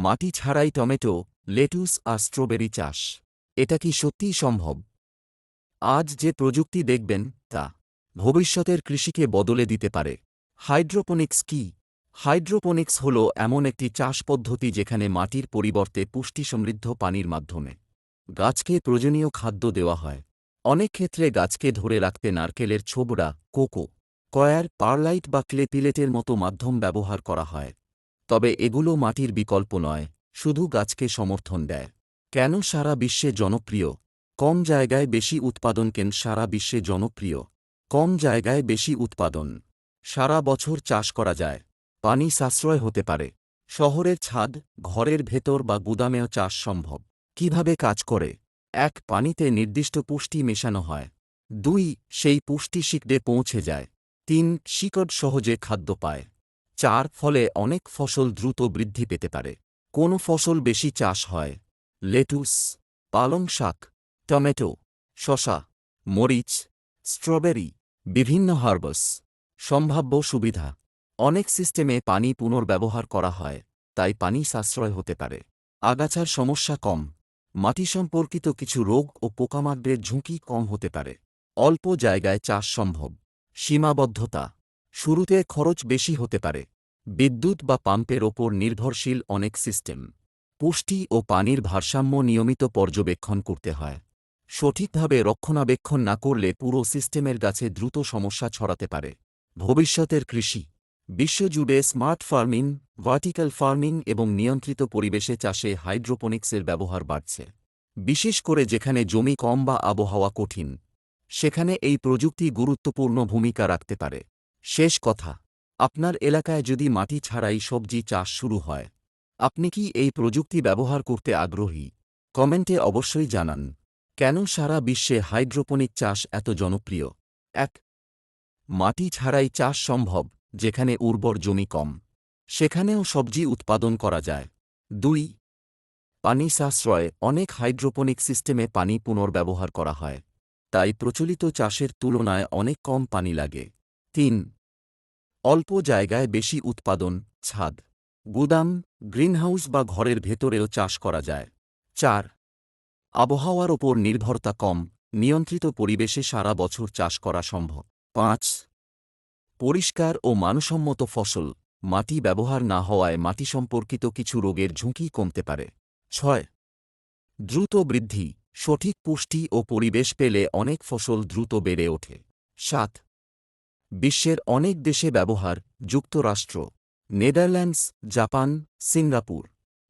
মাটি ছাড়াই tomato, lettuce আর strawberry চাষ। এটা কি সত্যিই সম্ভব? আজ যে প্রযুক্তি দেখবেন তা ভবিষ্যতের কৃষিকে বদলে দিতে পারে। হাইড্রোপনিক্স কি? হাইড্রোপনিক্স হল এমন একটি চাষ পদ্ধতি যেখানে মাটির পরিবর্তে পুষ্টি সমৃদ্ধ পানির মাধ্যমে গাছকে প্রয়োজনীয় খাদ্য দেওয়া হয়। অনেক ক্ষেত্রে গাছকে ধরে রাখতে নারকেলের ছোবড়া, কোকো, কয়ার, পারলাইট বা ক্লে পিলেটের মতো মাধ্যম ব্যবহার করা হয়। তবে এগুলো মাটির বিকল্প নয়, শুধু গাছকে সমর্থন দেয়। কেন সারা বিশ্বে জনপ্রিয়? কম জায়গায় বেশি উৎপাদন। কেন সারা বিশ্বে জনপ্রিয়? কম জায়গায় বেশি উৎপাদন। সারা বছর চাষ করা যায়। পানি সাশ্রয় হতে পারে। শহরের ছাদ, ঘরের ভেতর বা গুদামেও চাষ সম্ভব। কিভাবে কাজ করে? ১. পানিতে নির্দিষ্ট পুষ্টি মেশানো হয়। ২. সেই পুষ্টি শিকড়ে পৌঁছে যায়। ৩. শিকড় সহজে খাদ্য পায়। ৪. ফলে অনেক ফসল দ্রুত বৃদ্ধি পেতে পারে। কোন ফসল বেশি চাষ হয়? লেটুস, পালং শাক, টমেটো, শসা, মরিচ, স্ট্রবেরি, বিভিন্ন হার্বাস। সম্ভাব্য সুবিধা: অনেক সিস্টেমে পানি পুনর্ব্যবহার করা হয়, তাই পানি সাশ্রয় হতে পারে। আগাছার সমস্যা কম। মাটি সম্পর্কিত কিছু রোগ ও পোকামাকড়ের ঝুঁকি কম হতে পারে। অল্প জায়গায় চাষ সম্ভব। সীমাবদ্ধতা: শুরুতে খরচ বেশি হতে পারে। বিদ্যুৎ বা পাম্পের ওপর নির্ভরশীল অনেক সিস্টেম। পুষ্টি ও পানির ভারসাম্য নিয়মিত পর্যবেক্ষণ করতে হয়। সঠিকভাবে রক্ষণাবেক্ষণ না করলে পুরো সিস্টেমের গাছে দ্রুত সমস্যা ছড়াতে পারে। ভবিষ্যতের কৃষি: বিশ্বজুড়ে স্মার্ট ফার্মিং, ভার্টিক্যাল ফার্মিং এবং নিয়ন্ত্রিত পরিবেশে চাষে হাইড্রোপনিক্সের ব্যবহার বাড়ছে। বিশেষ করে যেখানে জমি কম বা আবহাওয়া কঠিন, সেখানে এই প্রযুক্তি গুরুত্বপূর্ণ ভূমিকা রাখতে পারে। শেষ কথা: আপনার এলাকায় যদি মাটি ছাড়াই সবজি চাষ শুরু হয়, আপনি কি এই প্রযুক্তি ব্যবহার করতে আগ্রহী? কমেন্টে অবশ্যই জানান। কেন সারা বিশ্বে হাইড্রোপনিক চাষ এত জনপ্রিয়? ১. মাটি ছাড়াই চাষ সম্ভব। যেখানে উর্বর জমি কম, সেখানেও সবজি উৎপাদন করা যায়। ২. পানি সাশ্রয়। অনেক হাইড্রোপনিক সিস্টেমে পানি পুনর্ব্যবহার করা হয়, তাই প্রচলিত চাষের তুলনায় অনেক কম পানি লাগে। ৩. অল্প জায়গায় বেশি উৎপাদন। ছাদ, গুদাম, গ্রিনহাউস বা ঘরের ভেতরেও চাষ করা যায়। ৪. আবহাওয়ার ওপর নির্ভরতা কম। নিয়ন্ত্রিত পরিবেশে সারা বছর চাষ করা সম্ভব। ৫. পরিষ্কার ও মানসম্মত ফসল। মাটি ব্যবহার না হওয়ায় মাটি সম্পর্কিত কিছু রোগের ঝুঁকি কমতে পারে। ৬. দ্রুত বৃদ্ধি। সঠিক পুষ্টি ও পরিবেশ পেলে অনেক ফসল দ্রুত বেড়ে ওঠে। ৭. বিশ্বের অনেক দেশে ব্যবহার। যুক্তরাষ্ট্র, নেদারল্যান্ডস, জাপান, সিঙ্গাপুর,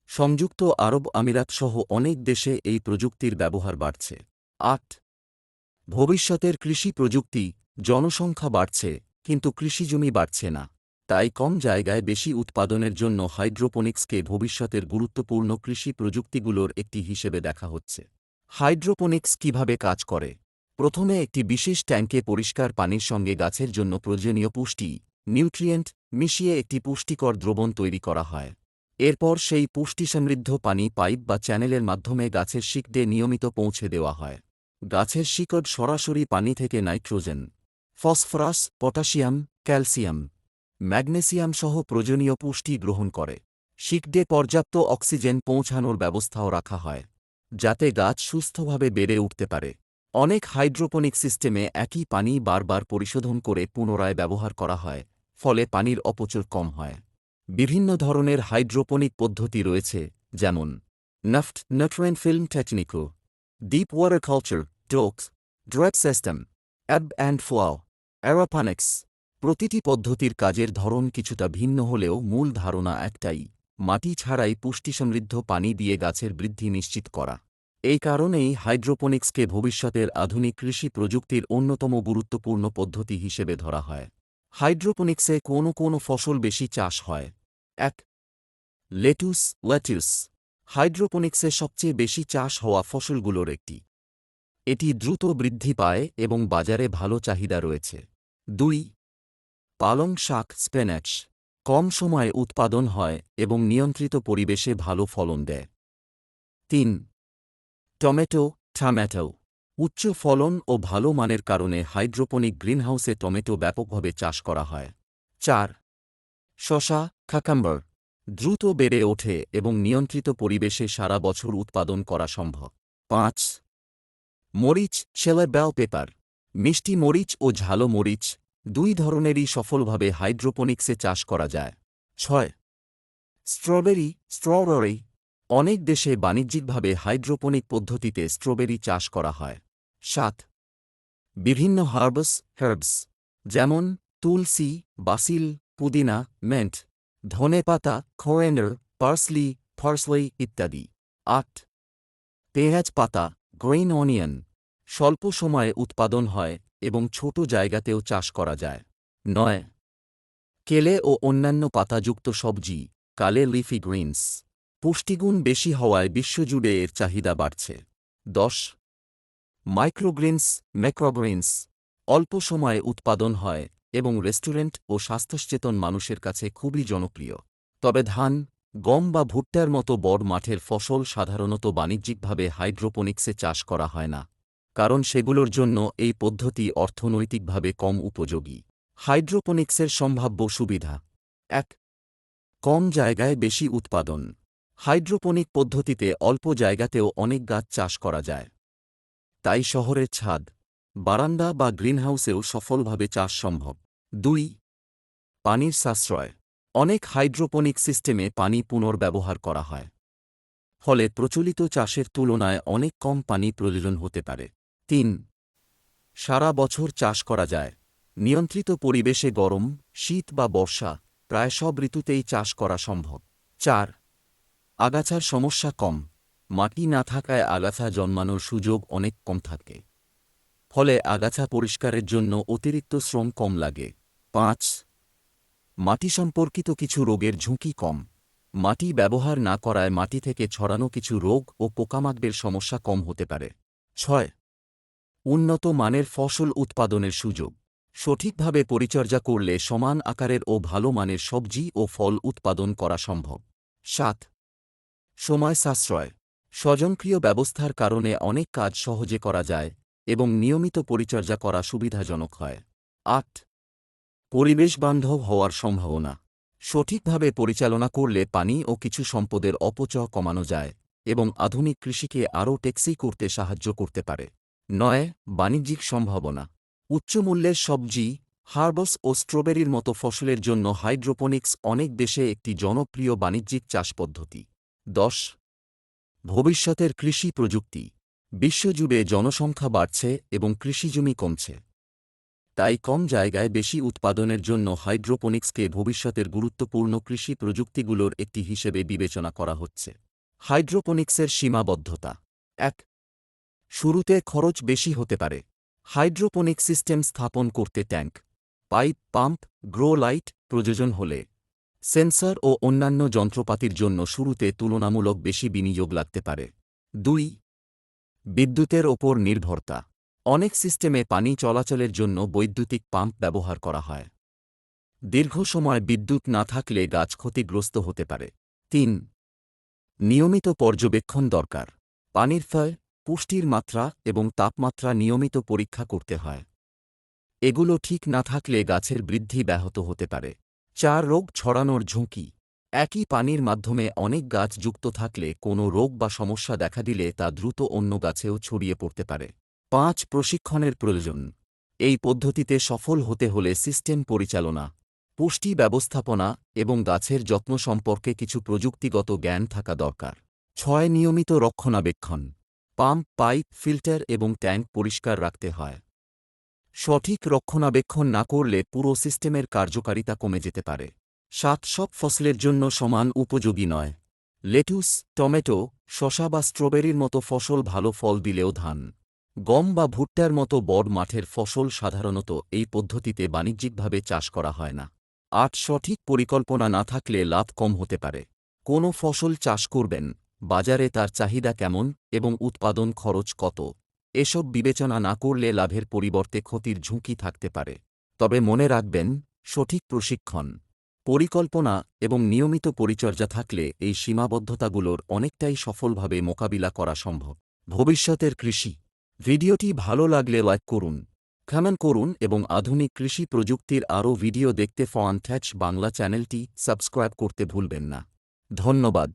সংযুক্ত আরব আমিরাত সহ অনেক দেশে এই প্রযুক্তির ব্যবহার বাড়ছে। ৮. ভবিষ্যতের কৃষি প্রযুক্তি। জনসংখ্যা বাড়ছে, কিন্তু কৃষিজমি বাড়ছে না। তাই কম জায়গায় বেশি উৎপাদনের জন্য হাইড্রোপনিক্সকে ভবিষ্যতের গুরুত্বপূর্ণ কৃষি প্রযুক্তিগুলোর একটি হিসেবে দেখা হচ্ছে। হাইড্রোপনিক্স কিভাবে কাজ করে? প্রথমে একটি বিশেষ ট্যাঙ্কে পরিষ্কার পানির সঙ্গে গাছের জন্য প্রয়োজনীয় পুষ্টি, নিউট্রিয়েন্ট, মিশিয়ে একটি পুষ্টিকর দ্রবণ তৈরি করা হয়। এরপর সেই পুষ্টি সমৃদ্ধ পানি পাইপ বা চ্যানেলের মাধ্যমে গাছের শিকড়ে নিয়মিত পৌঁছে দেওয়া হয়। গাছের শিকড় সরাসরি পানি থেকে nitrogen, phosphorus, potassium, calcium, magnesium সহ প্রয়োজনীয় পুষ্টি গ্রহণ করে। শিকড়ে পর্যাপ্ত অক্সিজেন পৌঁছানোর ব্যবস্থাও রাখা হয়, যাতে গাছ সুস্থভাবে বেড়ে উঠতে পারে। অনেক হাইড্রোপনিক সিস্টেমে একই পানি বারবার পরিশোধন করে পুনরায় ব্যবহার করা হয়, ফলে পানির অপচয় কম হয়। বিভিন্ন ধরনের হাইড্রোপনিক পদ্ধতি রয়েছে, যেমন নফট, নিউট্রিয়েন্ট ফিল্ম টেকনিকো, ডিপ ওয়াটার কালচার, ডোকস, drip system, ebb and flow, aeroponics. প্রতিটি পদ্ধতির কাজের ধরন কিছুটা ভিন্ন হলেও মূল ধারণা একটাই: মাটি ছাড়াই পুষ্টিসমৃদ্ধ পানি দিয়ে গাছের বৃদ্ধি নিশ্চিত করা। এই কারণেই হাইড্রোপনিক্সকে ভবিষ্যতের আধুনিক কৃষি প্রযুক্তির অন্যতম গুরুত্বপূর্ণ পদ্ধতি হিসেবে ধরা হয়। হাইড্রোপনিক্সে কোন ফসল বেশি চাষ হয়? ১. লেটুস। হাইড্রোপনিক্সে সবচেয়ে বেশি চাষ হওয়া ফসলগুলোর একটি। এটি দ্রুত বৃদ্ধি পায় এবং বাজারে ভালো চাহিদা রয়েছে। ২. পালং শাক, স্পিনাচ। কম সময়ে উৎপাদন হয় এবং নিয়ন্ত্রিত পরিবেশে ভালো ফলন দেয়। ৩. টমেটো। উচ্চ ফলন ও ভালো মানের কারণে হাইড্রোপনিক গ্রিনহাউসে টমেটো ব্যাপকভাবে চাষ করা হয়। ৪. শসা, কাকাম্বার। দ্রুত বেড়ে ওঠে এবং নিয়ন্ত্রিত পরিবেশে সারা বছর উৎপাদন করা সম্ভব। ৫. মরিচ, শেলে বেল পেপার। মিষ্টি মরিচ ও ঝালো মরিচ দুই ধরনেরই সফলভাবে হাইড্রোপনিক্সে চাষ করা যায়। ৬. স্ট্রবেরি। অনেক দেশে বাণিজ্যিকভাবে হাইড্রোপনিক পদ্ধতিতে স্ট্রবেরি চাষ করা হয়। ৭. বিভিন্ন হার্বস যেমন তুলসী, বাসিল, পুদিনা, মেন্ট, ধনেপাতা, কোরিয়ান্ডার, পার্সলি ইত্যাদি। ৮. পেঁয়াজ পাতা, গ্রিন অনিয়ন। স্বল্প সময়ে উৎপাদন হয় এবং ছোট জায়গাতেও চাষ করা যায়। ৯. কেলে ও অন্যান্য পাতাযুক্ত সবজি, কালে লিফি গ্রিনস। পুষ্টিগুণ বেশি হওয়ায় বিশ্বজুড়ে এর চাহিদা বাড়ছে। ১০. ম্যাক্রোগ্রিনস। অল্প সময়ে উৎপাদন হয় এবং রেস্টুরেন্ট ও স্বাস্থ্যসচেতন মানুষের কাছে খুবই জনপ্রিয়। তবে ধান, গম বা ভুট্টার মতো বড় মাঠের ফসল সাধারণত বাণিজ্যিকভাবে হাইড্রোপনিক্সে চাষ করা হয় না, কারণ সেগুলোর জন্য এই পদ্ধতি অর্থনৈতিকভাবে কম উপযোগী। হাইড্রোপনিক্সের সম্ভাব্য সুবিধা: ১. কম জায়গায় বেশি উৎপাদন। হাইড্রোপনিক পদ্ধতিতে অল্প জায়গাতেও অনেক গাছ চাষ করা যায়। তাই শহরের ছাদ, বারান্দা বা গ্রিনহাউসেও সফলভাবে চাষ সম্ভব। ২. পানির সাশ্রয়। অনেক হাইড্রোপনিক সিস্টেমে পানি পুনর্ব্যবহার করা হয়, ফলে প্রচলিত চাষের তুলনায় অনেক কম পানি প্রয়োজন হতে পারে। ৩. সারা বছর চাষ করা যায়। নিয়ন্ত্রিত পরিবেশে গরম, শীত বা বর্ষা প্রায় সব ঋতুতেই চাষ করা সম্ভব। ৪. আগাছার সমস্যা কম। মাটি না থাকায় আগাছা জন্মানোর সুযোগ অনেক কম থাকে, ফলে আগাছা পরিষ্কারের জন্য অতিরিক্ত শ্রম কম লাগে। ৫. মাটি সম্পর্কিত কিছু রোগের ঝুঁকি কম। মাটি ব্যবহার না করায় মাটি থেকে ছড়ানো কিছু রোগ ও পোকামাকড়ের সমস্যা কম হতে পারে। ৬. উন্নত মানের ফসল উৎপাদনের সুযোগ। সঠিকভাবে পরিচর্যা করলে সমান আকারের ও ভালো মানের সবজি ও ফল উৎপাদন করা সম্ভব। ৭. সময় সাশ্রয়। স্বয়ংক্রিয় ব্যবস্থার কারণে অনেক কাজ সহজে করা যায় এবং নিয়মিত পরিচর্যা করা সুবিধাজনক হয়। ৮. পরিবেশবান্ধব হওয়ার সম্ভাবনা। সঠিকভাবে পরিচালনা করলে পানি ও কিছু সম্পদের অপচয় কমানো যায় এবং আধুনিক কৃষিকে আরও টেকসই করতে সাহায্য করতে পারে। ৯. বাণিজ্যিক সম্ভাবনা। উচ্চমূল্যের সবজি, হার্বস ও স্ট্রবেরির মতো ফসলের জন্য হাইড্রোপনিক্স অনেক দেশে একটি জনপ্রিয় বাণিজ্যিক চাষ পদ্ধতি। ১০. ভবিষ্যতের কৃষি প্রযুক্তি। বিশ্বজুড়ে জনসংখ্যা বাড়ছে এবং কৃষিজমি কমছে। তাই কম জায়গায় বেশি উৎপাদনের জন্য হাইড্রোপনিক্সকে ভবিষ্যতের গুরুত্বপূর্ণ কৃষি প্রযুক্তিগুলোর একটি হিসেবে বিবেচনা করা হচ্ছে। হাইড্রোপনিক্সের সীমাবদ্ধতা: ১. শুরুতে খরচ বেশি হতে পারে। হাইড্রোপনিক সিস্টেম স্থাপন করতে tank, pipe, pump, grow light প্রয়োজন হলে সেন্সর ও অন্যান্য যন্ত্রপাতির জন্য শুরুতে তুলনামূলক বেশি বিনিয়োগ লাগতে পারে। ২. বিদ্যুতের ওপর নির্ভরতা। অনেক সিস্টেমে পানি চলাচলের জন্য বৈদ্যুতিক পাম্প ব্যবহার করা হয়। দীর্ঘ সময় বিদ্যুৎ না থাকলে গাছ ক্ষতিগ্রস্ত হতে পারে। ৩. নিয়মিত পর্যবেক্ষণ দরকার। পানির ক্ষয়, পুষ্টির মাত্রা এবং তাপমাত্রা নিয়মিত পরীক্ষা করতে হয়। এগুলো ঠিক না থাকলে গাছের বৃদ্ধি ব্যাহত হতে পারে। ৪. রোগ ছড়ানোর ঝুঁকি। একই পানির মাধ্যমে অনেক গাছ যুক্ত থাকলে কোনো রোগ বা সমস্যা দেখা দিলে তা দ্রুত অন্য গাছেও ছড়িয়ে পড়তে পারে। ৫. প্রশিক্ষণের প্রয়োজন। এই পদ্ধতিতে সফল হতে হলে সিস্টেম পরিচালনা, পুষ্টি ব্যবস্থাপনা এবং গাছের যত্ন সম্পর্কে কিছু প্রযুক্তিগত জ্ঞান থাকা দরকার। ৬. নিয়মিত রক্ষণাবেক্ষণ। পাম্প, পাইপ, ফিল্টার এবং ট্যাঙ্ক পরিষ্কার রাখতে হয়। সঠিক রক্ষণাবেক্ষণ না করলে পুরো সিস্টেমের কার্যকারিতা কমে যেতে পারে। ৭. সব ফসলের জন্য সমান উপযোগী নয়। লেটুস, টমেটো, শসা বা স্ট্রবেরির মতো ফসল ভালো ফল দিলেও ধান, গম বা ভুট্টার মতো বড় মাঠের ফসল সাধারণত এই পদ্ধতিতে বাণিজ্যিকভাবে চাষ করা হয় না। ৮. সঠিক পরিকল্পনা না থাকলে লাভ কম হতে পারে। কোনো ফসল চাষ করবেন, বাজারে তার চাহিদা কেমন এবং উৎপাদন খরচ কত, এসব বিবেচনা না করলে লাভের পরিবর্তে ক্ষতির ঝুঁকি থাকতে পারে। তবে মনে রাখবেন, সঠিক প্রশিক্ষণ, পরিকল্পনা এবং নিয়মিত পরিচর্যা থাকলে এই সীমাবদ্ধতাগুলোর অনেকটাই সফলভাবে মোকাবিলা করা সম্ভব। ভবিষ্যতের কৃষি। ভিডিওটি ভালো লাগলে লাইক করুন, কমেন্ট করুন এবং আধুনিক কৃষি প্রযুক্তির আরও ভিডিও দেখতে ফন টেক বাংলা চ্যানেলটি সাবস্ক্রাইব করতে ভুলবেন না। ধন্যবাদ।